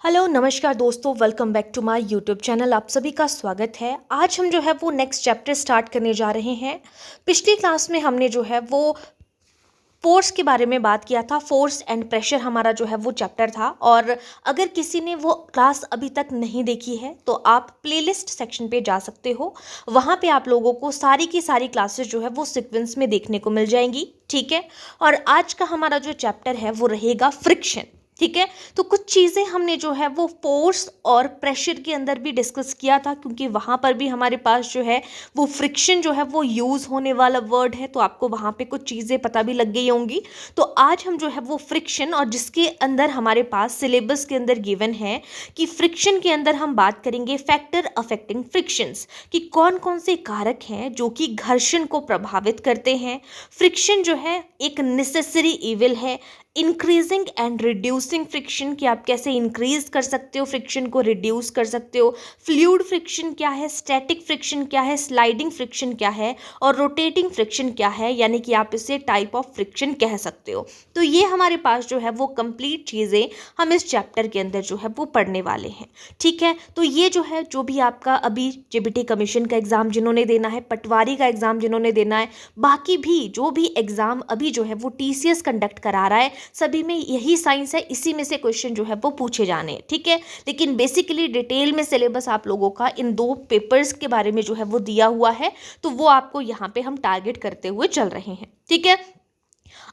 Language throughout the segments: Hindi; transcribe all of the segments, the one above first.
हेलो नमस्कार दोस्तों, welcome back to my YouTube channel. आप सभी का स्वागत है। आज हम जो है वो नेक्स्ट चैप्टर स्टार्ट करने जा रहे हैं। पिछली क्लास में हमने जो है वो फोर्स के बारे में बात किया था। फोर्स एंड प्रेशर हमारा जो है वो चैप्टर था। और अगर किसी ने वो क्लास अभी तक नहीं देखी है तो आप प्लेलिस्ट सेक्शन पे जा सकते हो। वहाँ पे आप लोगों को सारी की सारी क्लासेस जो है वो सीक्वेंस में देखने को मिल जाएंगी। ठीक है। और आज का हमारा जो चैप्टर है वो रहेगा फ्रिक्शन। ठीक है। तो कुछ चीज़ें हमने जो है वो फोर्स और प्रेशर के अंदर भी डिस्कस किया था, क्योंकि वहाँ पर भी हमारे पास जो है वो फ्रिक्शन जो है वो यूज़ होने वाला वर्ड है। तो आपको वहाँ पे कुछ चीज़ें पता भी लग गई होंगी। तो आज हम जो है वो फ्रिक्शन, और जिसके अंदर हमारे पास सिलेबस के अंदर गिवन है कि फ्रिक्शन के अंदर हम बात करेंगे फैक्टर अफेक्टिंग फ्रिक्शंस, कि कौन कौन से कारक हैं जो कि घर्षण को प्रभावित करते हैं। फ्रिक्शन जो है एक नेसेसरी इविल है। इंक्रीजिंग एंड रिड्यूसिंग फ्रिक्शन, कि आप कैसे इंक्रीज कर सकते हो फ्रिक्शन को, रिड्यूस कर सकते हो। फ्लूइड फ्रिक्शन क्या है, स्टैटिक फ्रिक्शन क्या है, स्लाइडिंग फ्रिक्शन क्या है, और रोटेटिंग फ्रिक्शन क्या है, यानी कि आप इसे टाइप ऑफ फ्रिक्शन कह सकते हो। तो ये हमारे पास जो है वो कंप्लीट चीज़ें हम इस चैप्टर के अंदर जो है वो पढ़ने वाले हैं। ठीक है। तो ये जो है, जो भी आपका अभी जेबीटी कमीशन का एग्ज़ाम जिन्होंने देना है, पटवारी का एग्ज़ाम जिन्होंने देना है, बाकी भी जो भी एग्ज़ाम अभी जो है वो टीसीएस कंडक्ट करा रहा है, सभी में यही साइंस है। इसी में से क्वेश्चन जो है वो पूछे जाने हैं। ठीक है। लेकिन बेसिकली डिटेल में सिलेबस आप लोगों का इन दो पेपर्स के बारे में जो है वो दिया हुआ है, तो वो आपको यहाँ पे हम टारगेट करते हुए चल रहे हैं। ठीक है।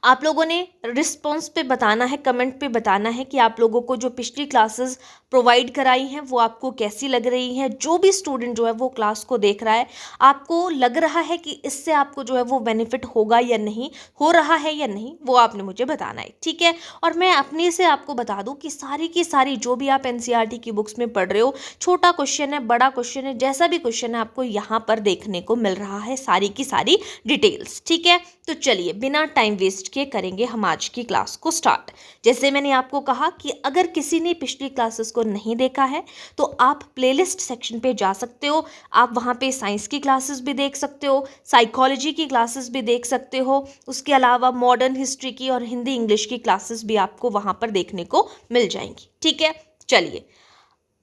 आप लोगों ने रिस्पॉन्स पे बताना है, कमेंट पे बताना है कि आप लोगों को जो पिछली क्लासेस प्रोवाइड कराई हैं वो आपको कैसी लग रही हैं। जो भी स्टूडेंट जो है वो क्लास को देख रहा है, आपको लग रहा है कि इससे आपको जो है वो बेनिफिट होगा या नहीं, हो रहा है या नहीं, वो आपने मुझे बताना है। ठीक है। और मैं अपने से आपको बता दूं कि सारी की सारी जो भी आप एनसीईआरटी की बुक्स में पढ़ रहे हो, छोटा क्वेश्चन है, बड़ा क्वेश्चन है, जैसा भी क्वेश्चन है, आपको यहाँ पर देखने को मिल रहा है सारी की सारी डिटेल्स। ठीक है। तो चलिए बिना टाइम वेस्ट किए करेंगे हम आज की क्लास को स्टार्ट। जैसे मैंने आपको कहा कि अगर किसी ने पिछली क्लासेस को नहीं देखा है तो आप प्लेलिस्ट सेक्शन पे जा सकते हो। आप वहाँ पे साइंस की क्लासेस भी देख सकते हो, साइकोलॉजी की क्लासेस भी देख सकते हो, उसके अलावा मॉडर्न हिस्ट्री की और हिंदी इंग्लिश की क्लासेस भी आपको वहाँ पर देखने को मिल जाएंगी। ठीक है। चलिए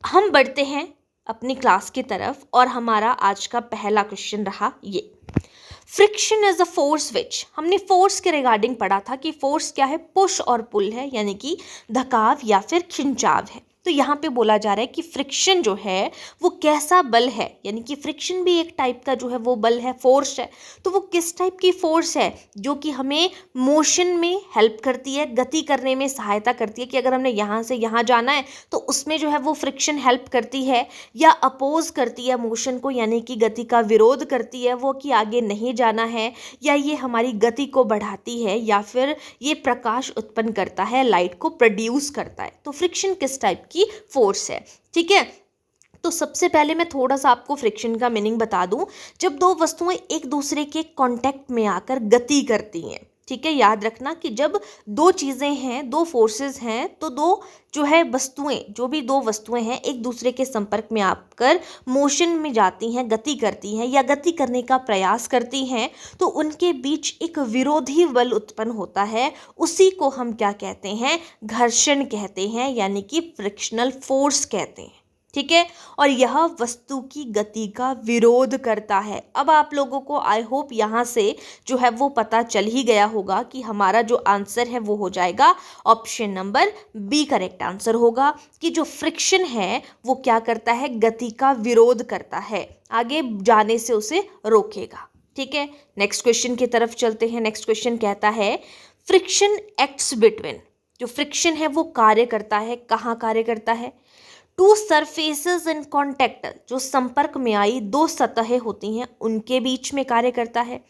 हम बढ़ते हैं अपनी क्लास की तरफ, और हमारा आज का पहला क्वेश्चन रहा ये, friction is a force which, हमने फोर्स के रिगार्डिंग पढ़ा था कि फोर्स क्या है, पुश और पुल है, यानी कि धकाव या फिर खिंचाव है। तो यहाँ पे बोला जा रहा है कि फ्रिक्शन जो है वो कैसा बल है, यानी कि फ्रिक्शन भी एक टाइप का जो है वो बल है, फोर्स है। तो वो किस टाइप की फोर्स है जो कि हमें मोशन में हेल्प करती है, गति करने में सहायता करती है, कि अगर हमने यहाँ से यहाँ जाना है तो उसमें जो है वो फ्रिक्शन हेल्प करती है, या अपोज करती है मोशन को, यानी कि गति का विरोध करती है वो, कि आगे नहीं जाना है, या ये हमारी गति को बढ़ाती है, या फिर ये प्रकाश उत्पन्न करता है, लाइट को प्रोड्यूस करता है। तो फ्रिक्शन किस टाइप की फोर्स है। ठीक है। तो सबसे पहले मैं थोड़ा सा आपको फ्रिक्शन का मीनिंग बता दूं। जब दो वस्तुएं एक दूसरे के कांटेक्ट में आकर गति करती हैं, ठीक है, याद रखना कि जब दो चीज़ें हैं, दो फोर्सेस हैं, तो दो जो है वस्तुएं, जो भी दो वस्तुएं हैं एक दूसरे के संपर्क में आकर मोशन में जाती हैं, गति करती हैं या गति करने का प्रयास करती हैं, तो उनके बीच एक विरोधी बल उत्पन्न होता है। उसी को हम क्या कहते हैं, घर्षण कहते हैं, यानी कि फ्रिक्शनल फोर्स कहते हैं। ठीक है। और यह वस्तु की गति का विरोध करता है। अब आप लोगों को आई होप यहाँ से जो है वो पता चल ही गया होगा कि हमारा जो आंसर है वो हो जाएगा option number B correct answer होगा, कि जो फ्रिक्शन है वो क्या करता है, गति का विरोध करता है, आगे जाने से उसे रोकेगा। ठीक है। नेक्स्ट क्वेश्चन की तरफ चलते हैं। नेक्स्ट क्वेश्चन कहता है फ्रिक्शन एक्ट्स बिटवीन, जो फ्रिक्शन है वो कार्य करता है, कहाँ कार्य करता है, टू सरफेसेस इन कॉन्टैक्ट, जो संपर्क में आई दो सतहें होती हैं उनके बीच में कार्य करता है,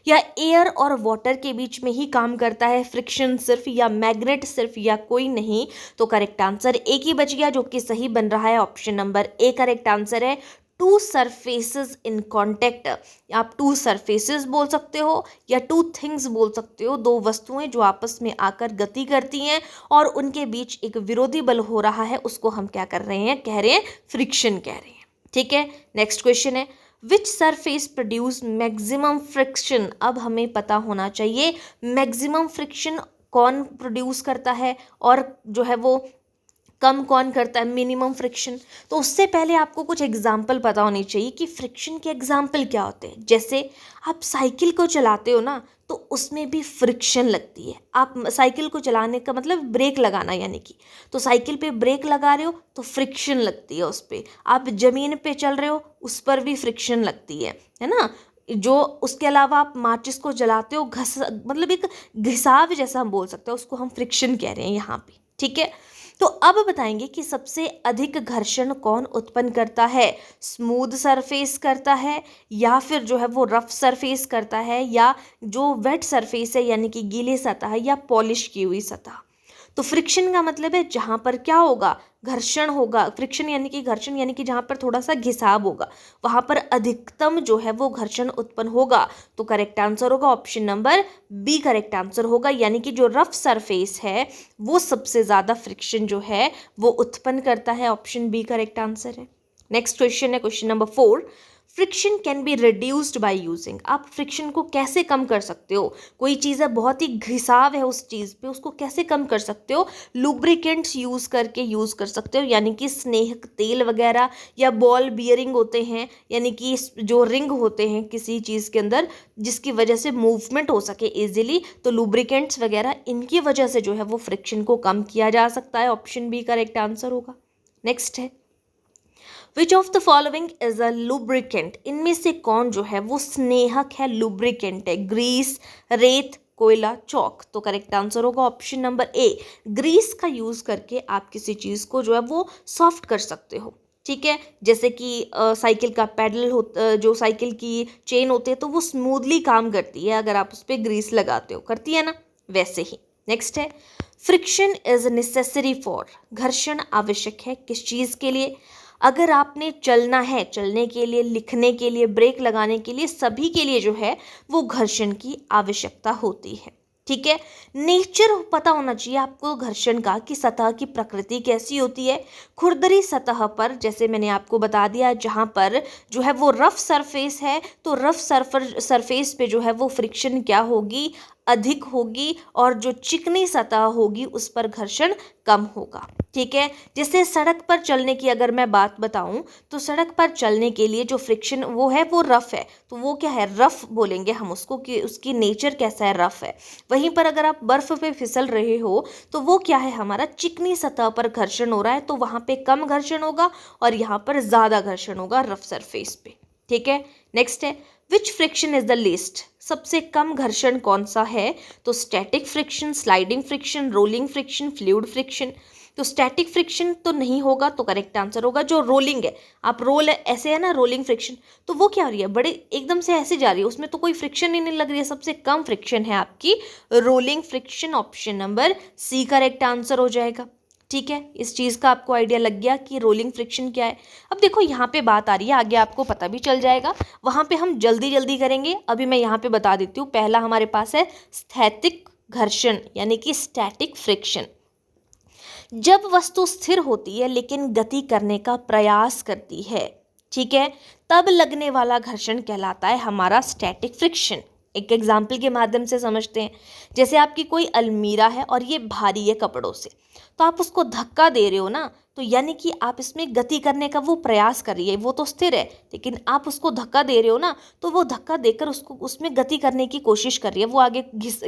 या एयर और वाटर के बीच में ही काम करता है फ्रिक्शन सिर्फ, या मैग्नेट सिर्फ, या कोई नहीं। तो करेक्ट आंसर एक ही बच गया जो कि सही बन रहा है, option number A correct answer है, टू सरफेसेस इन कॉन्टैक्ट। आप टू सरफेसेस बोल सकते हो या टू थिंग्स बोल सकते हो, दो वस्तुएं जो आपस में आकर गति करती हैं और उनके बीच एक विरोधी बल हो रहा है, उसको हम क्या कर रहे हैं, कह रहे हैं फ्रिक्शन कह रहे हैं। ठीक है। नेक्स्ट क्वेश्चन है विच सरफेस प्रोड्यूस मैक्सिमम फ्रिक्शन। अब हमें पता होना चाहिए मैक्सिमम फ्रिक्शन कौन प्रोड्यूस करता है, और जो है वो कम कौन करता है, मिनिमम फ्रिक्शन। तो उससे पहले आपको कुछ एग्जाम्पल पता होनी चाहिए कि फ्रिक्शन के एग्जाम्पल क्या होते हैं। जैसे आप साइकिल को चलाते हो ना, तो उसमें भी फ्रिक्शन लगती है। आप साइकिल को चलाने का मतलब ब्रेक लगाना, यानी कि तो साइकिल पे ब्रेक लगा रहे हो तो फ्रिक्शन लगती है उस पर। आप ज़मीन पे चल रहे हो, उस पर भी फ्रिक्शन लगती है ना। जो उसके अलावा आप माचिस को जलाते हो, घस मतलब एक घिसाव जैसा हम बोल सकते हैं, उसको हम फ्रिक्शन कह रहे हैं यहाँ पे, ठीक है। तो अब बताएंगे कि सबसे अधिक घर्षण कौन उत्पन्न करता है, स्मूथ सरफेस करता है, या फिर जो है वो रफ सरफेस करता है, या जो वेट सरफेस है यानी कि गीली सतह है, या पॉलिश की हुई सतह। तो फ्रिक्शन का मतलब है जहाँ पर क्या होगा, घर्षण होगा। फ्रिक्शन यानी कि घर्षण यानी कि जहाँ पर थोड़ा सा घिसाव होगा, वहाँ पर अधिकतम जो है वो घर्षण उत्पन्न होगा। तो करेक्ट आंसर होगा option number B, correct answer होगा। यानी कि जो रफ सरफेस है वो सबसे ज़्यादा फ्रिक्शन जो है वो उत्पन्न करता है। ऑप्शन बी करेक्ट आंसर है। नेक्स्ट क्वेश्चन है question number 4। Friction can be reduced by using. आप फ्रिक्शन को कैसे कम कर सकते हो, कोई चीज़ है बहुत ही घिसाव है उस चीज़ पे, उसको कैसे कम कर सकते हो, लुब्रिकेंट्स यूज़ करके यूज़ कर सकते हो, यानी कि स्नेहक तेल वगैरह, या बॉल बियरिंग होते हैं, यानी कि जो रिंग होते हैं किसी चीज़ के अंदर जिसकी वजह से मूवमेंट हो सके इजीली, तो लुब्रिकेंट्स वगैरह इनकी वजह से जो है वो फ्रिक्शन को कम किया जा सकता है। ऑप्शन बी करेक्ट आंसर होगा। नेक्स्ट है which of the following is a lubricant. इनमें से कौन जो है वो स्नेहक है, लुब्रिकेंट है, ग्रीस, रेत, कोयला, चौक। तो करेक्ट आंसर होगा ऑप्शन नंबर ए, ग्रीस का यूज करके आप किसी चीज को जो है वो सॉफ्ट कर सकते हो, ठीक है। जैसे कि साइकिल का पैडल होता, जो साइकिल की चेन होती है तो वो स्मूथली काम करती है अगर आप उस पर ग्रीस लगाते हो, करती है ना, वैसे ही। नेक्स्ट है फ्रिक्शन इज नेसेसरी फॉर। घर्षण आवश्यक है किस चीज़ के लिए, अगर आपने चलना है, चलने के लिए, लिखने के लिए, ब्रेक लगाने के लिए, सभी के लिए जो है वो घर्षण की आवश्यकता होती है, ठीक है। नेचर पता होना चाहिए आपको घर्षण का, कि सतह की प्रकृति कैसी होती है। खुरदरी सतह पर, जैसे मैंने आपको बता दिया, जहाँ पर जो है वो रफ सरफेस है, तो रफ सरफेस पे जो है वो फ्रिक्शन क्या होगी, अधिक होगी, और जो चिकनी सतह होगी उस पर घर्षण कम होगा, ठीक है। जैसे सड़क पर चलने की अगर मैं बात बताऊं, तो सड़क पर चलने के लिए जो फ्रिक्शन वो है वो रफ है, तो वो क्या है, रफ बोलेंगे हम उसको, कि उसकी नेचर कैसा है, रफ है। वहीं पर अगर आप बर्फ पे फिसल रहे हो तो वो क्या है, हमारा चिकनी सतह पर घर्षण हो रहा है, तो वहां पे कम घर्षण होगा और यहाँ पर ज्यादा घर्षण होगा रफ सरफेस पे, ठीक है। नेक्स्ट है which friction is the least. सबसे कम घर्षण कौन सा है, तो static friction, sliding friction, rolling friction, fluid friction. तो स्टैटिक फ्रिक्शन तो नहीं होगा, तो करेक्ट आंसर होगा जो रोलिंग है। आप रोल ऐसे है ना, रोलिंग फ्रिक्शन, तो वो क्या हो रही है, बड़े एकदम से ऐसे जा रही है, उसमें तो कोई फ्रिक्शन ही नहीं लग रही है। सबसे कम फ्रिक्शन है आपकी rolling friction. Option number C correct answer हो जाएगा, ठीक है। इस चीज़ का आपको आइडिया लग गया कि रोलिंग फ्रिक्शन क्या है। अब देखो यहाँ पे बात आ रही है, आगे आपको पता भी चल जाएगा, वहाँ पे हम जल्दी जल्दी करेंगे। अभी मैं यहाँ पे बता देती हूँ। पहला हमारे पास है स्थैतिक घर्षण, यानी कि स्टैटिक फ्रिक्शन। जब वस्तु स्थिर होती है लेकिन गति करने का प्रयास करती है, ठीक है, तब लगने वाला घर्षण कहलाता है हमारा स्टैटिक फ्रिक्शन। एक एग्जाम्पल के माध्यम से समझते हैं। जैसे आपकी कोई अलमीरा है और ये भारी है कपड़ों से, तो आप उसको धक्का दे रहे हो ना, तो यानी कि आप इसमें गति करने का वो प्रयास कर रही है, वो तो स्थिर है, लेकिन आप उसको धक्का दे रहे हो ना, तो वो धक्का देकर उसको उसमें गति करने की कोशिश कर रही है, वो आगे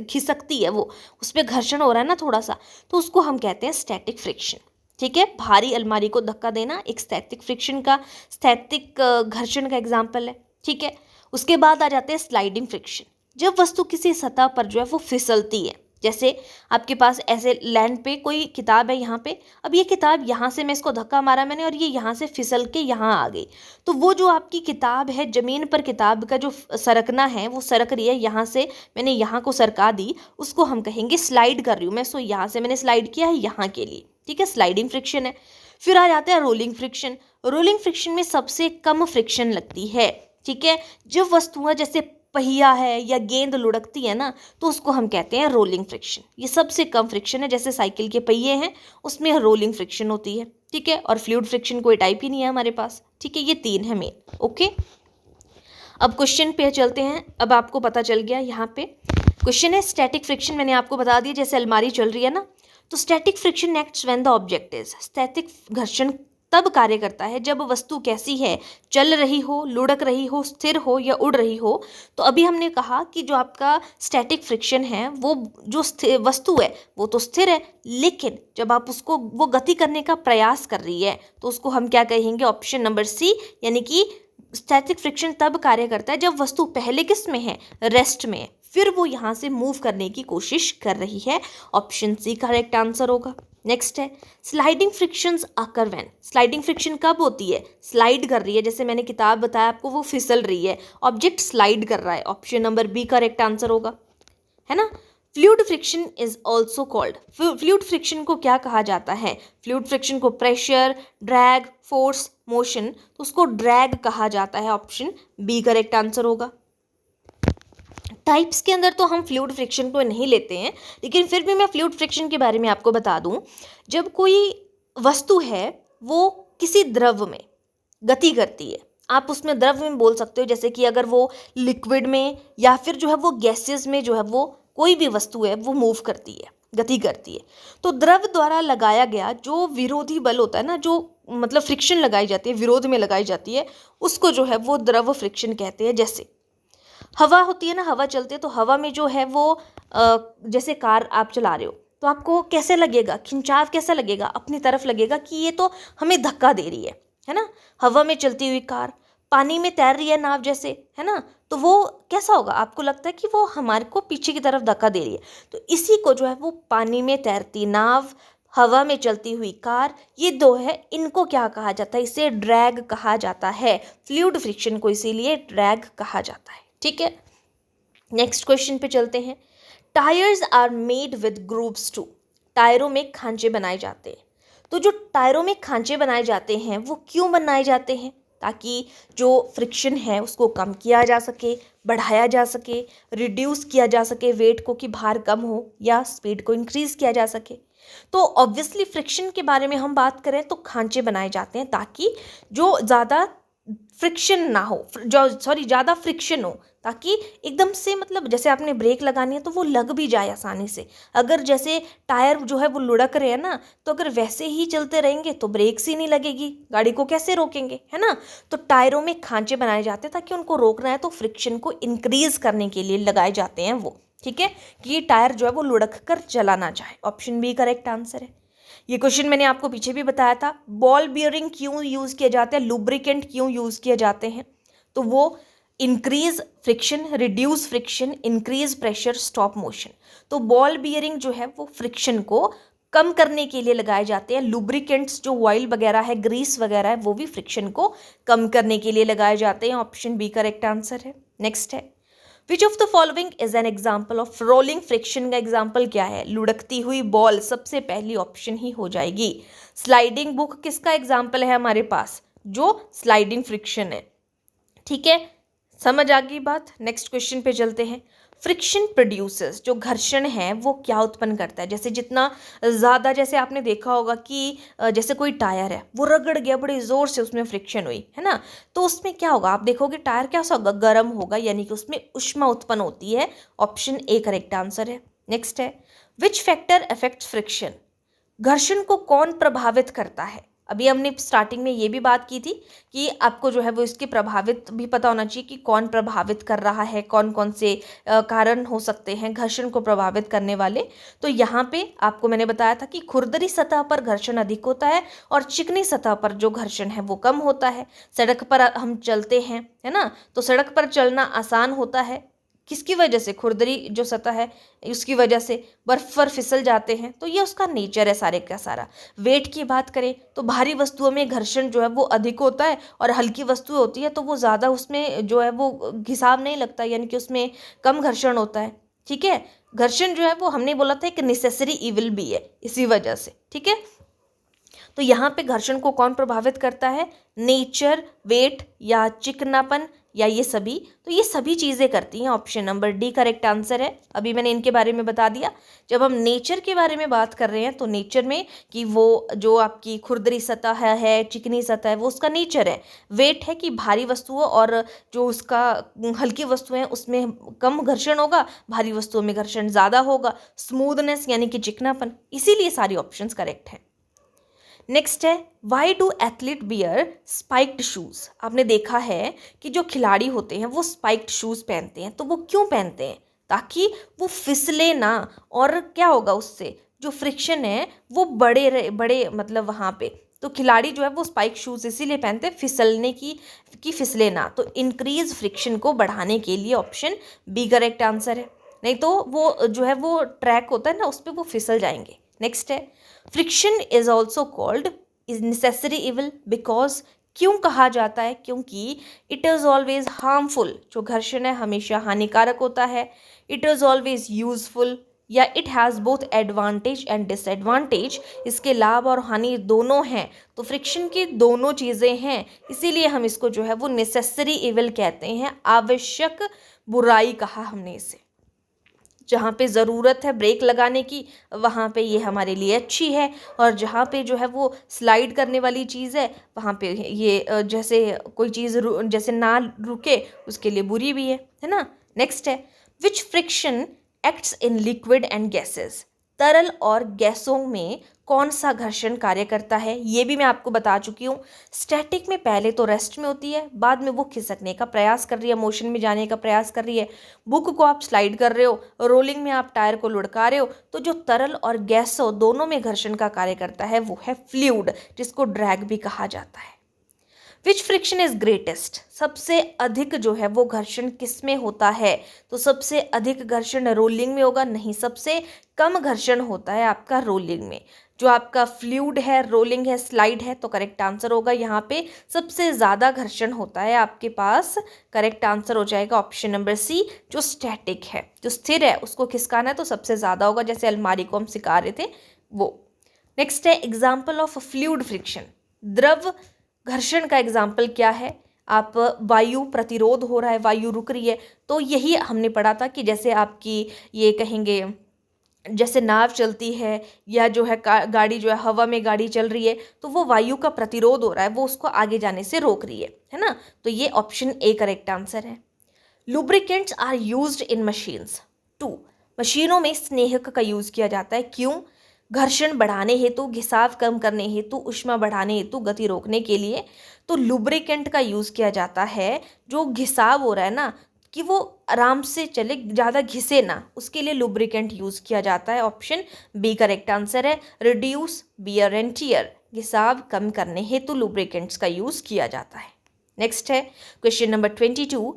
खिसकती है, वो उस पर घर्षण हो रहा है ना थोड़ा सा, तो उसको हम कहते हैं स्टैटिक फ्रिक्शन, ठीक है। भारी अलमारी को धक्का देना एक स्टैटिक फ्रिक्शन का, स्टैटिक घर्षण का एग्जाम्पल है, ठीक है। उसके बाद आ जाते हैं स्लाइडिंग फ्रिक्शन। जब वस्तु किसी सतह पर जो है वो फिसलती है, जैसे आपके पास ऐसे लैंड पे कोई किताब है यहाँ पे, अब ये किताब यहाँ से मैं इसको धक्का मारा मैंने और ये यहाँ से फिसल के यहाँ आ गई, तो वो जो आपकी किताब है, जमीन पर किताब का जो सरकना है वो सरक रही है, यहाँ से मैंने यहाँ को सरका दी, उसको हम कहेंगे स्लाइड कर रही हूँ मैं, सो यहाँ से मैंने स्लाइड किया है यहाँ के लिए, ठीक है, स्लाइडिंग फ्रिक्शन है। फिर आ जाता है रोलिंग फ्रिक्शन। रोलिंग फ्रिक्शन में सबसे कम फ्रिक्शन लगती है, ठीक है। जब वस्तुएं जैसे पहिया है या गेंद लुढ़कती है ना, तो उसको हम कहते हैं रोलिंग फ्रिक्शन। ये सबसे कम फ्रिक्शन है। जैसे साइकिल के पहिए हैं उसमें रोलिंग फ्रिक्शन होती है, ठीक है। और फ्लूइड फ्रिक्शन कोई टाइप ही नहीं है हमारे पास, ठीक है। ये तीन है मेन, ओके। अब क्वेश्चन पे चलते हैं। अब आपको पता चल गया यहाँ पे क्वेश्चन है स्टैटिक फ्रिक्शन, मैंने आपको बता दिया। जैसे अलमारी चल रही है ना, तो static friction acts when the object is, static घर्षण तब कार्य करता है जब वस्तु कैसी है, चल रही हो, लुढ़क रही हो, स्थिर हो या उड़ रही हो। तो अभी हमने कहा कि जो आपका स्टैटिक फ्रिक्शन है वो जो वस्तु है वो तो स्थिर है, लेकिन जब आप उसको वो गति करने का प्रयास कर रही है तो उसको हम क्या कहेंगे, ऑप्शन नंबर सी, यानी कि स्टैटिक फ्रिक्शन तब कार्य करता है जब वस्तु पहले किस में है, रेस्ट में है, फिर वो यहाँ से मूव करने की कोशिश कर रही है। ऑप्शन सी करेक्ट आंसर होगा। नेक्स्ट है sliding frictions occur when, sliding friction कब होती है, स्लाइड कर रही है, जैसे मैंने किताब बताया आपको वो फिसल रही है, ऑब्जेक्ट स्लाइड कर रहा है। Option number B correct answer होगा, है ना। Fluid friction is also called, fluid friction को क्या कहा जाता है, फ्लूइड फ्रिक्शन को प्रेशर, ड्रैग, फोर्स, मोशन, तो उसको ड्रैग कहा जाता है। ऑप्शन बी करेक्ट आंसर होगा। टाइप्स के अंदर तो हम फ्लूइड फ्रिक्शन को नहीं लेते हैं, लेकिन फिर भी मैं फ्लूइड फ्रिक्शन के बारे में आपको बता दूं। जब कोई वस्तु है वो किसी द्रव में गति करती है, आप उसमें द्रव में बोल सकते हो, जैसे कि अगर वो लिक्विड में या फिर जो है वो गैसेस में जो है वो कोई भी वस्तु है वो मूव करती है, गति करती है, तो द्रव द्वारा लगाया गया जो विरोधी बल होता है ना, जो मतलब फ्रिक्शन लगाई जाती है, विरोध में लगाई जाती है, उसको जो है वो द्रव फ्रिक्शन कहते हैं। जैसे हवा होती है ना, हवा चलती है तो हवा में जो है वो जैसे कार आप चला रहे हो तो आपको कैसे लगेगा, खिंचाव कैसा लगेगा, अपनी तरफ लगेगा कि ये तो हमें धक्का दे रही है ना। हवा में चलती हुई कार, पानी में तैर रही है नाव जैसे, है ना, तो वो कैसा होगा, आपको लगता है कि वो हमारे को पीछे की तरफ धक्का दे रही है। तो इसी को जो है वो पानी में तैरती नाव, हवा में चलती हुई कार, ये दो है, इनको क्या कहा जाता है, इसे ड्रैग कहा जाता है। फ्लूइड फ्रिक्शन को इसीलिए ड्रैग कहा जाता है। ठीक है, नेक्स्ट क्वेश्चन पे चलते हैं। Tyres are made with grooves to, टायरों में खांचे बनाए जाते हैं। तो जो टायरों में खांचे बनाए जाते हैं वो क्यों बनाए जाते हैं, ताकि जो फ्रिक्शन है उसको कम किया जा सके, बढ़ाया जा सके, रिड्यूस किया जा सके वेट को, कि भार कम हो, या स्पीड को इंक्रीज किया जा सके। तो ऑब्वियसली फ्रिक्शन के बारे में हम बात करें तो खांचे बनाए जाते हैं ताकि जो ज़्यादा फ्रिक्शन ना हो, ज़्यादा फ्रिक्शन हो, ताकि एकदम से मतलब जैसे आपने ब्रेक लगानी है तो वो लग भी जाए आसानी से। अगर जैसे टायर जो है वो लुढ़क रहे हैं ना, तो अगर वैसे ही चलते रहेंगे तो ब्रेक्स ही नहीं लगेगी, गाड़ी को कैसे रोकेंगे, है ना। तो टायरों में खांचे बनाए जाते हैं ताकि उनको रोकना है तो फ्रिक्शन को इंक्रीज करने के लिए लगाए जाते हैं वो, ठीक है, कि टायर जो है वो लुढ़क कर चला ना जाए। ऑप्शन बी करेक्ट आंसर है। ये क्वेश्चन मैंने आपको पीछे भी बताया था। बॉल बियरिंग क्यों यूज़ किए जाते हैं, लुब्रिकेंट क्यों यूज़ किए जाते हैं, तो वो increase friction, reduce friction, increase pressure, stop motion. तो बॉल बियरिंग जो है वो फ्रिक्शन को कम करने के लिए लगाए जाते हैं। लुब्रिकेंट्स जो ऑयल वगैरह है, ग्रीस वगैरह है, वो भी फ्रिक्शन को कम करने के लिए लगाए जाते हैं। ऑप्शन बी करेक्ट आंसर है। नेक्स्ट है which of the following is an example of rolling friction, का एग्जाम्पल क्या है, लुढ़कती हुई बॉल सबसे पहली ऑप्शन ही हो जाएगी। स्लाइडिंग बुक किसका एग्जाम्पल है हमारे पास, जो स्लाइडिंग फ्रिक्शन है। ठीक है, समझ आ गई बात। नेक्स्ट क्वेश्चन पे चलते हैं। फ्रिक्शन प्रोड्यूसेस, जो घर्षण है वो क्या उत्पन्न करता है, जैसे जितना ज़्यादा, जैसे आपने देखा होगा कि जैसे कोई टायर है वो रगड़ गया, बड़े ज़ोर से उसमें फ्रिक्शन हुई, है ना, तो उसमें क्या होगा, आप देखोगे टायर क्या होगा, गर्म होगा, यानी कि उसमें ऊष्मा उत्पन्न होती है। ऑप्शन ए करेक्ट आंसर है। नेक्स्ट है विच फैक्टर अफेक्ट्स फ्रिक्शन, घर्षण को कौन प्रभावित करता है। अभी हमने स्टार्टिंग में ये भी बात की थी कि आपको जो है वो इसके प्रभावित भी पता होना चाहिए कि कौन प्रभावित कर रहा है, कौन कौन से कारण हो सकते हैं घर्षण को प्रभावित करने वाले। तो यहाँ पे आपको मैंने बताया था कि खुरदरी सतह पर घर्षण अधिक होता है और चिकनी सतह पर जो घर्षण है वो कम होता है। सड़क पर हम चलते हैं, है ना, तो सड़क पर चलना आसान होता है, किसकी वजह से, खुरदरी जो सतह है उसकी वजह से। बर्फ पर फिसल जाते हैं तो ये उसका नेचर है सारे का सारा। वेट की बात करें तो भारी वस्तुओं में घर्षण जो है वो अधिक होता है और हल्की वस्तुएं होती है तो वो ज़्यादा उसमें जो है वो घिसाव नहीं लगता, यानी कि उसमें कम घर्षण होता है। ठीक है, घर्षण जो है वो हमने बोला था एक नेसेसरी इविल भी है इसी वजह से। ठीक है, तो यहाँ पे घर्षण को कौन प्रभावित करता है, नेचर, वेट या चिकनापन या ये सभी? तो ये सभी चीज़ें करती हैं। Option number D correct answer है। अभी मैंने इनके बारे में बता दिया। जब हम नेचर के बारे में बात कर रहे हैं तो नेचर में कि वो जो आपकी खुरदरी सतह है, चिकनी सतह है, वो उसका नेचर है। वेट है कि भारी वस्तुओं और जो उसका हल्की वस्तुएं हैं उसमें कम घर्षण होगा, भारी वस्तुओं में घर्षण ज़्यादा होगा। स्मूथनेस यानी कि चिकनापन, इसीलिए सारी ऑप्शंस करेक्ट हैं। नेक्स्ट है, why do athlete wear spiked shoes? आपने देखा है कि जो खिलाड़ी होते हैं वो स्पाइक्ड शूज़ पहनते हैं। तो वो क्यों पहनते हैं? ताकि वो फिसले ना। और क्या होगा उससे, जो फ्रिक्शन है वो बड़े मतलब वहाँ पे, तो खिलाड़ी जो है वो स्पाइक शूज़ इसीलिए पहनते हैं फिसलने की फिसले ना। तो इंक्रीज फ्रिक्शन को बढ़ाने के लिए ऑप्शन बी करेक्ट आंसर है। नहीं तो वो जो है वो ट्रैक होता है ना, उस पर वो फिसल जाएंगे। नेक्स्ट है, friction is also called is necessary evil because, क्यों कहा जाता है? क्योंकि इट इज़ ऑलवेज हार्मफुल, जो घर्षण है हमेशा हानिकारक होता है। इट इज़ ऑलवेज यूजफुल, या it has both advantage and disadvantage, इसके लाभ और हानि दोनों हैं। तो फ्रिक्शन की दोनों चीज़ें हैं, इसीलिए हम इसको जो है वो नेसेसरी इविल कहते हैं, आवश्यक बुराई कहा हमने इसे। जहाँ पे ज़रूरत है ब्रेक लगाने की वहाँ पे ये हमारे लिए अच्छी है, और जहाँ पे जो है वो स्लाइड करने वाली चीज़ है वहाँ पे ये जैसे कोई चीज़ जैसे ना रुके उसके लिए बुरी भी है ना। नेक्स्ट है, which friction acts in liquid and gases? तरल और गैसों में कौन सा घर्षण कार्य करता है? ये भी मैं आपको बता चुकी हूँ। स्टैटिक में पहले तो रेस्ट में होती है, बाद में वो खिसकने का प्रयास कर रही है, मोशन में जाने का प्रयास कर रही है। बुक को आप स्लाइड कर रहे हो, रोलिंग में आप टायर को लुढ़का रहे हो। तो जो तरल और गैसों दोनों में घर्षण का कार्य करता है वो है फ्लूइड, जिसको ड्रैग भी कहा जाता है। Which friction is greatest? सबसे अधिक जो है वो घर्षण किस में होता है? तो सबसे अधिक घर्षण रोलिंग में होगा? नहीं, सबसे कम घर्षण होता है आपका रोलिंग में। जो आपका फ्लूइड है, रोलिंग है, स्लाइड है, तो करेक्ट आंसर होगा यहाँ पे सबसे ज़्यादा घर्षण होता है आपके पास। करेक्ट आंसर हो जाएगा ऑप्शन नंबर सी, जो स्टैटिक है, जो स्थिर है, उसको खिसकाना है तो सबसे ज़्यादा होगा, जैसे अलमारी को हम सिखा रहे थे वो। नेक्स्ट है, एग्जाम्पल ऑफ फ्लूइड फ्रिक्शन। द्रव घर्षण का एग्जाम्पल क्या है? आप वायु प्रतिरोध हो रहा है, वायु रुक रही है, तो यही हमने पढ़ा था कि जैसे आपकी ये कहेंगे जैसे नाव चलती है या जो है गाड़ी जो है हवा में गाड़ी चल रही है, तो वो वायु का प्रतिरोध हो रहा है, वो उसको आगे जाने से रोक रही है ना। तो ये ऑप्शन ए करेक्ट आंसर है। Lubricants are used in machines to, मशीनों में स्नेहक का यूज़ किया जाता है। क्यों? घर्षण बढ़ाने हेतु, घिसाव कम करने हेतु, ऊष्मा बढ़ाने हेतु, गति रोकने के लिए। तो लुब्रिकेंट का यूज़ किया जाता है, जो घिसाव हो रहा है ना, कि वो आराम से चले, ज़्यादा घिसे ना, उसके लिए लुब्रिकेंट यूज़ किया जाता है। ऑप्शन बी करेक्ट आंसर है। रिड्यूस बियर एंड टियर, घिसाव कम करने हेतु लुब्रिकेंट्स का यूज़ किया जाता है। नेक्स्ट है question number 22,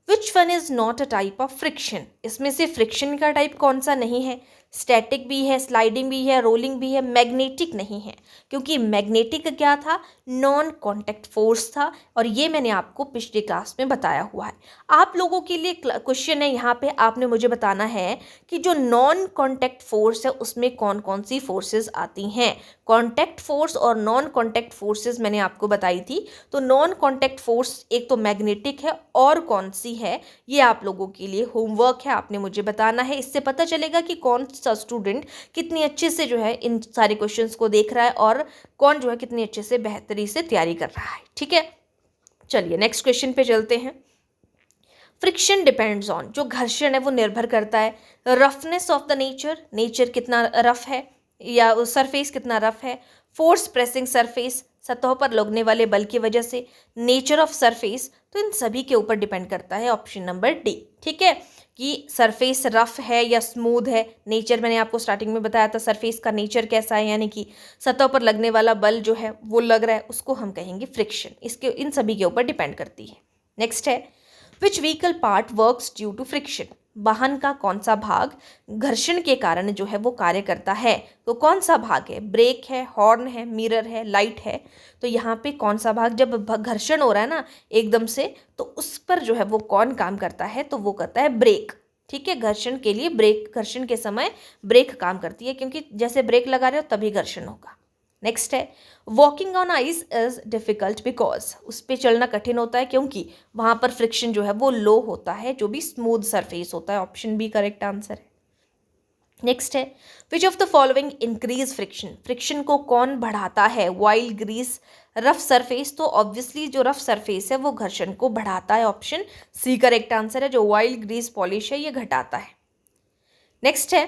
which one is not a type of friction? इसमें से फ्रिक्शन का टाइप कौन सा नहीं है? स्टैटिक भी है, स्लाइडिंग भी है, रोलिंग भी है, मैग्नेटिक नहीं है। क्योंकि मैग्नेटिक क्या था? नॉन कॉन्टैक्ट फोर्स था, और ये मैंने आपको पिछली क्लास में बताया हुआ है। आप लोगों के लिए क्वेश्चन है यहाँ पे, आपने मुझे बताना है कि जो नॉन कॉन्टैक्ट फोर्स है उसमें कौन कौन सी फोर्सेस आती हैं। कॉन्टैक्ट फोर्स और नॉन कॉन्टैक्ट फोर्सेस मैंने आपको बताई थी। तो नॉन कॉन्टैक्ट फोर्स एक तो मैग्नेटिक है, और कौन सी है ये आप लोगों के लिए होमवर्क है, आपने मुझे बताना है। इससे पता चलेगा कि कौन सा स्टूडेंट कितनी अच्छे से जो है इन सारे क्वेश्चंस को देख रहा है, और कौन जो है कितनी अच्छे से बेहतरी से तैयारी कर रहा है। ठीक है, चलिए नेक्स्ट क्वेश्चन पे चलते हैं। फ्रिक्शन डिपेंड्स ऑन, जो घर्षण है वो निर्भर करता है roughness of the nature, nature कितना रफ है या सरफेस कितना रफ है। फोर्स प्रेसिंग सरफेस, सतहों पर लगने वाले बल की वजह से। नेचर ऑफ सरफेस, तो इन सभी के ऊपर डिपेंड करता है ऑप्शन नंबर डी। ठीक है, कि सरफेस रफ है या स्मूथ है। नेचर मैंने आपको स्टार्टिंग में बताया था, सरफेस का नेचर कैसा है, यानी कि सतह पर लगने वाला बल जो है वो लग रहा है, उसको हम कहेंगे फ्रिक्शन। इसके इन सभी के ऊपर डिपेंड करती है। नेक्स्ट है, which vehicle part works due to friction? वाहन का कौन सा भाग घर्षण के कारण जो है वो कार्य करता है? तो कौन सा भाग है? ब्रेक है, हॉर्न है, मिरर है, लाइट है। तो यहाँ पे कौन सा भाग, जब घर्षण हो रहा है ना एकदम से, तो उस पर जो है वो कौन काम करता है? तो वो करता है ब्रेक। ठीक है, घर्षण के लिए ब्रेक, घर्षण के समय ब्रेक काम करती है, क्योंकि जैसे ब्रेक लगा रहे हो तभी घर्षण होगा। नेक्स्ट है walking on ice is difficult because, उस पर चलना कठिन होता है क्योंकि वहाँ पर फ्रिक्शन जो है वो लो होता है, जो भी स्मूथ सरफेस होता है। ऑप्शन बी करेक्ट आंसर है। नेक्स्ट है which of the following increase friction, friction को कौन बढ़ाता है? वाइल ग्रीस, रफ सरफेस, तो ऑब्वियसली जो रफ सरफेस है वो घर्षण को बढ़ाता है। ऑप्शन सी करेक्ट आंसर है। जो वाइल ग्रीस पॉलिश है ये घटाता है। नेक्स्ट है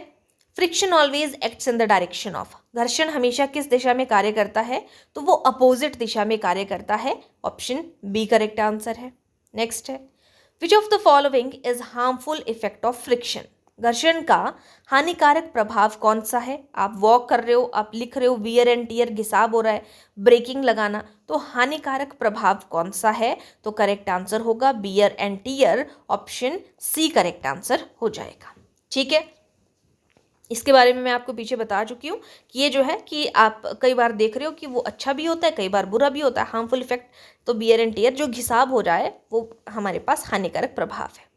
friction always acts in the direction of, घर्षण हमेशा किस दिशा में कार्य करता है? तो वो अपोजिट दिशा में कार्य करता है। ऑप्शन बी करेक्ट आंसर है। नेक्स्ट है which of the following is harmful effect of friction, घर्षण का हानिकारक प्रभाव कौन सा है? आप वॉक कर रहे हो, आप लिख रहे हो, वियर एंड टीयर घिसाव हो रहा है, ब्रेकिंग लगाना, तो हानिकारक प्रभाव कौन सा है? तो करेक्ट आंसर होगा wear and tear. Option C correct answer हो जाएगा। ठीक है, इसके बारे में मैं आपको पीछे बता चुकी हूँ कि ये जो है कि आप कई बार देख रहे हो कि वो अच्छा भी होता है, कई बार बुरा भी होता है। हार्मफुल इफेक्ट तो वियर एंड टीयर, जो घिसाव हो जाए वो हमारे पास हानिकारक प्रभाव है।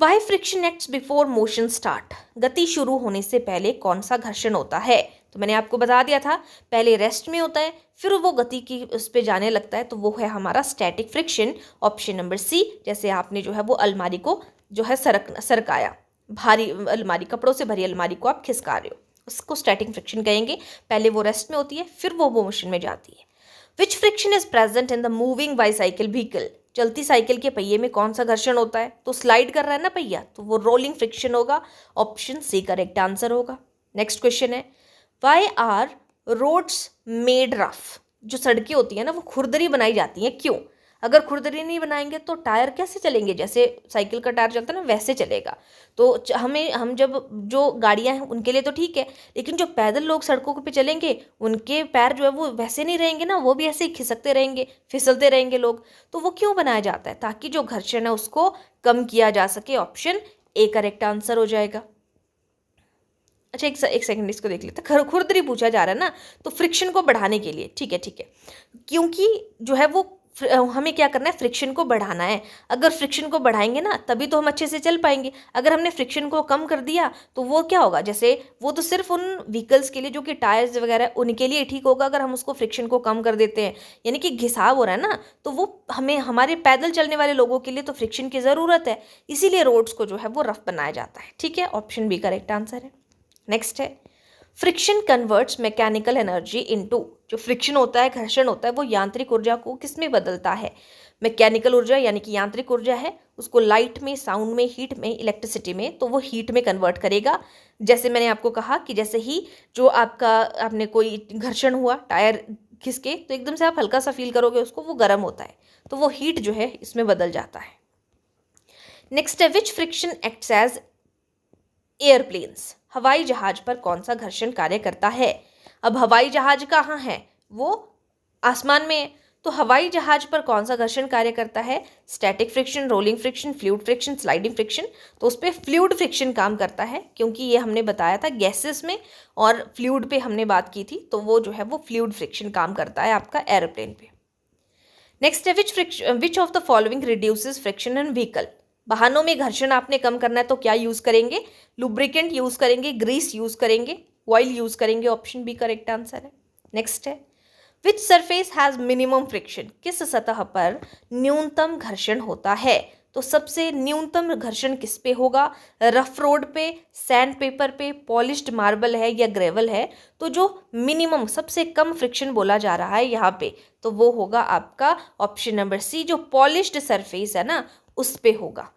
Why friction acts before motion start, गति शुरू होने से पहले कौन सा घर्षण होता है? तो मैंने आपको बता दिया था, पहले रेस्ट में होता है, फिर वो गति की उस पर जाने लगता है, तो वो है हमारा static friction. Option number C, जैसे आपने जो है वो अलमारी को जो है सरकाया, भारी अलमारी, कपड़ों से भरी अलमारी को आप खिसका रहे हो, उसको स्टैटिक फ्रिक्शन कहेंगे। पहले वो रेस्ट में होती है, फिर वो मोशन में जाती है। Which friction is present in the moving bicycle vehicle, चलती साइकिल के पहिए में कौन सा घर्षण होता है? तो स्लाइड कर रहा है ना पहिया, तो वो रोलिंग फ्रिक्शन होगा। ऑप्शन सी करेक्ट आंसर होगा। Next question is why are roads made rough, जो सड़कें होती है ना वो खुरदरी बनाई जाती हैं, क्यों? अगर खुरदरी नहीं बनाएंगे तो टायर कैसे चलेंगे? जैसे साइकिल का टायर चलता है ना वैसे चलेगा। तो हम जब जो गाड़ियां हैं उनके लिए तो ठीक है, लेकिन जो पैदल लोग सड़कों पे चलेंगे उनके पैर जो है वो वैसे नहीं रहेंगे ना, वो भी ऐसे ही खिसकते रहेंगे, फिसलते रहेंगे लोग। तो वो क्यों बनाया जाता है? ताकि जो घर्षण है उसको कम किया जा सके। ऑप्शन ए करेक्ट आंसर हो जाएगा। अच्छा, एक सेकंड इसको देख लेते हैं। खुरदरी पूछा जा रहा है ना, तो फ्रिक्शन को बढ़ाने के लिए, ठीक है, क्योंकि जो है वो हमें क्या करना है, फ्रिक्शन को बढ़ाना है। अगर फ्रिक्शन को बढ़ाएंगे ना तभी तो हम अच्छे से चल पाएंगे। अगर हमने फ्रिक्शन को कम कर दिया तो वो क्या होगा, जैसे वो तो सिर्फ उन व्हीकल्स के लिए जो कि टायर्स वगैरह उनके लिए ठीक होगा अगर हम उसको फ्रिक्शन को कम कर देते हैं, यानी कि घिसाव हो रहा है ना, तो वो हमें हमारे पैदल चलने वाले लोगों के लिए तो फ्रिक्शन की ज़रूरत है, इसीलिए रोड्स को जो है वो रफ बनाया जाता है। ठीक है, ऑप्शन बी करेक्ट आंसर है। नेक्स्ट है friction converts mechanical energy into, जो फ्रिक्शन होता है, घर्षण होता है, वो यांत्रिक ऊर्जा को किस में बदलता है? मैकेनिकल ऊर्जा यानी कि यांत्रिक ऊर्जा है, उसको लाइट में, साउंड में, हीट में, इलेक्ट्रिसिटी में, तो वो हीट में कन्वर्ट करेगा। जैसे मैंने आपको कहा कि जैसे ही जो आपने कोई घर्षण हुआ टायर खिसके, तो एकदम से आप हल्का सा फील करोगे उसको, वो गर्म होता है, तो वो हीट जो है इसमें बदल जाता है। नेक्स्ट है which friction acts as airplanes, हवाई जहाज पर कौन सा घर्षण कार्य करता है? अब हवाई जहाज कहाँ है? वो आसमान में है, तो हवाई जहाज पर कौन सा घर्षण कार्य करता है? Static friction, rolling friction, fluid friction, sliding friction. तो उस पर फ्लूइड फ्रिक्शन काम करता है, क्योंकि ये हमने बताया था गैसेस में और फ्लूइड पे हमने बात की थी, तो वो जो है वो फ्लूइड फ्रिक्शन काम करता है आपका एरोप्लेन पे। नेक्स्ट है which of the following reduces friction in vehicle, वाहनों में घर्षण आपने कम करना है तो क्या यूज करेंगे? लुब्रिकेंट यूज करेंगे, ग्रीस यूज करेंगे, ऑयल यूज करेंगे। ऑप्शन बी करेक्ट आंसर है। नेक्स्ट है विच सरफेस हैज मिनिमम फ्रिक्शन, किस सतह पर न्यूनतम घर्षण होता है? तो सबसे न्यूनतम घर्षण किस पे होगा? रफ रोड पे, सैंड पेपर पे, पॉलिश्ड मार्बल है या ग्रेवल है? तो जो मिनिमम सबसे कम फ्रिक्शन बोला जा रहा है यहाँ पे, तो वो होगा आपका ऑप्शन नंबर सी, जो पॉलिश्ड सरफेस है ना उस पे होगा।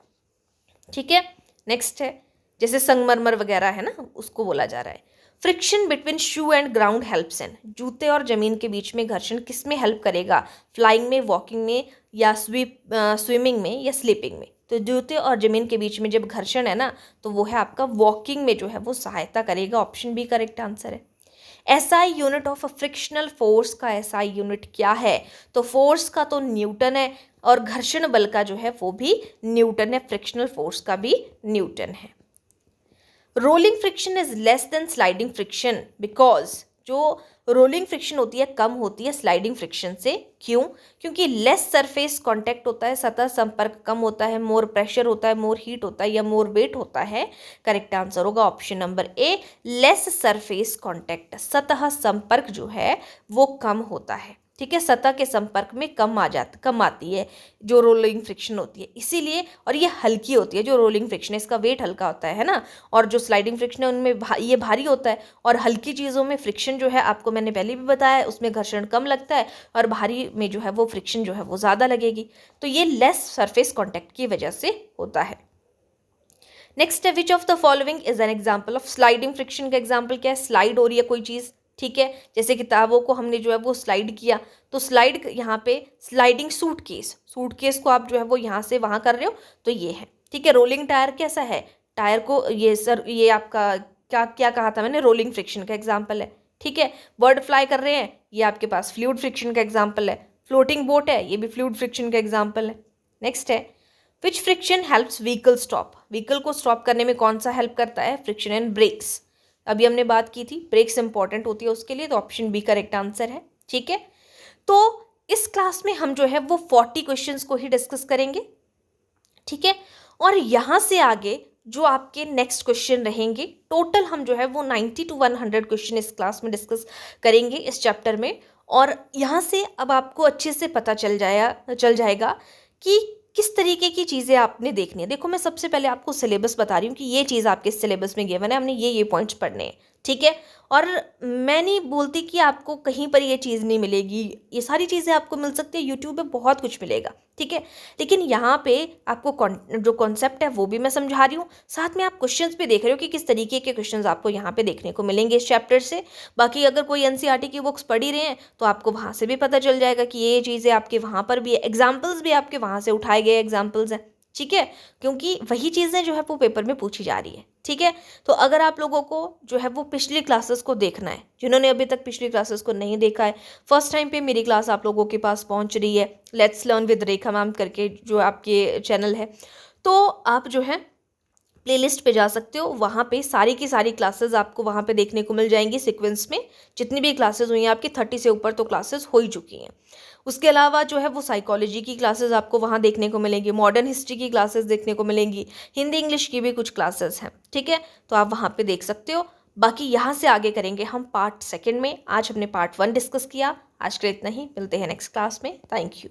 ठीक है, नेक्स्ट है जैसे संगमरमर वगैरह है ना, उसको बोला जा रहा है। Friction between shoe and ground helps in, जूते और जमीन के बीच में घर्षण किस में हेल्प करेगा? फ्लाइंग में, वॉकिंग में, या स्विमिंग में, या स्लीपिंग में? तो जूते और जमीन के बीच में जब घर्षण है ना, तो वो है आपका वॉकिंग में जो है वो सहायता करेगा। ऑप्शन बी करेक्ट आंसर है। SI unit of frictional force का एसआई यूनिट क्या है? तो फोर्स का तो न्यूटन है, और घर्षण बल का जो है वो भी न्यूटन है, फ्रिक्शनल फोर्स का भी न्यूटन है। Rolling friction is less than sliding friction because, जो रोलिंग फ्रिक्शन होती है कम होती है स्लाइडिंग फ्रिक्शन से। क्यों? क्योंकि लेस सरफेस कांटेक्ट होता है, सतह संपर्क कम होता है, मोर प्रेशर होता है, मोर हीट होता है या मोर वेट होता है। करेक्ट आंसर होगा option number A, less surface contact. सतह संपर्क जो है वो कम होता है, ठीक है, सतह के संपर्क में कम आती है जो रोलिंग फ्रिक्शन होती है, इसीलिए। और ये हल्की होती है जो रोलिंग फ्रिक्शन है, इसका वेट हल्का होता है ना। और जो स्लाइडिंग फ्रिक्शन है उनमें ये भारी होता है। और हल्की चीज़ों में फ्रिक्शन जो है, आपको मैंने पहले भी बताया, उसमें घर्षण कम लगता है, और भारी में जो है वो फ्रिक्शन जो है वो ज़्यादा लगेगी। तो ये लेस सरफेस कॉन्टैक्ट की वजह से होता है। नेक्स्ट है, which of the following is an example of sliding friction. का एग्जाम्पल क्या है? स्लाइड हो रही है कोई चीज़, ठीक है, जैसे किताबों को हमने जो है वो स्लाइड किया, तो स्लाइड यहाँ पे स्लाइडिंग सूटकेस को आप जो है वो यहाँ से वहाँ कर रहे हो, तो ये है, ठीक है। रोलिंग टायर कैसा है? टायर को ये आपका क्या क्या कहा था मैंने? रोलिंग फ्रिक्शन का एग्जाम्पल है, ठीक है। बर्ड फ्लाई कर रहे हैं, ये आपके पास फ्लूइड फ्रिक्शन का एग्जाम्पल है। फ्लोटिंग बोट है, ये भी फ्लूइड फ्रिक्शन का एग्जाम्पल है। नेक्स्ट है, which friction helps vehicle stop. Vehicle को स्टॉप करने में कौन सा हेल्प करता है? Friction and brakes. अभी हमने बात की थी, ब्रेक्स इंपॉर्टेंट होती है उसके लिए, तो ऑप्शन बी करेक्ट आंसर है, ठीक है। तो इस क्लास में हम जो है वो 40 क्वेश्चंस को ही डिस्कस करेंगे, ठीक है। और यहाँ से आगे जो आपके नेक्स्ट क्वेश्चन रहेंगे, टोटल हम जो है वो 90 to 100 क्वेश्चन इस क्लास में डिस्कस करेंगे इस चैप्टर में। और यहाँ से अब आपको अच्छे से पता चल जाएगा कि किस तरीके की चीज़ें आपने देखनी है। देखो, मैं सबसे पहले आपको सिलेबस बता रही हूँ कि ये चीज़ आपके सिलेबस में गिवन है, हमने ये पॉइंट्स पढ़ने हैं, ठीक है। और मैं नहीं बोलती कि आपको कहीं पर ये चीज़ नहीं मिलेगी, ये सारी चीज़ें आपको मिल सकती है, यूट्यूब पे बहुत कुछ मिलेगा, ठीक है। लेकिन यहाँ पे आपको जो कॉन्सेप्ट है वो भी मैं समझा रही हूँ, साथ में आप क्वेश्चंस भी देख रहे हो कि किस तरीके के क्वेश्चंस आपको यहाँ पे देखने को मिलेंगे इस चैप्टर से। बाकी अगर कोई एनसीईआरटी की बुक्स पढ़ी रहे हैं तो आपको वहाँ से भी पता चल जाएगा कि ये चीज़ें आपके वहाँ पर भी है, एग्जाम्पल्स भी आपके वहाँ से उठाए गए एग्जाम्पल्स हैं, ठीक है, क्योंकि वही चीज़ें जो है वो पेपर में पूछी जा रही है, ठीक है। तो अगर आप लोगों को जो है वो पिछली क्लासेस को देखना है, जिन्होंने अभी तक पिछली क्लासेस को नहीं देखा है, फर्स्ट टाइम पे मेरी क्लास आप लोगों के पास पहुंच रही है, let's learn with Rekha ma'am करके जो आपके चैनल है, तो आप जो है प्लेलिस्ट पे जा सकते हो, वहाँ पे सारी की सारी क्लासेस आपको वहाँ पे देखने को मिल जाएंगी सीक्वेंस में। जितनी भी क्लासेस हुई हैं आपकी 30 से ऊपर तो क्लासेस हो ही चुकी हैं। उसके अलावा जो है वो साइकोलॉजी की क्लासेस आपको वहाँ देखने को मिलेंगी, मॉडर्न हिस्ट्री की क्लासेस देखने को मिलेंगी, हिंदी इंग्लिश की भी कुछ क्लासेस हैं, ठीक है, तो आप वहाँ पे देख सकते हो। बाकी यहाँ से आगे करेंगे हम पार्ट 2 में। आज हमने पार्ट 1 डिस्कस किया। आज के लिए इतना ही, मिलते हैं नेक्स्ट क्लास में। Thank you.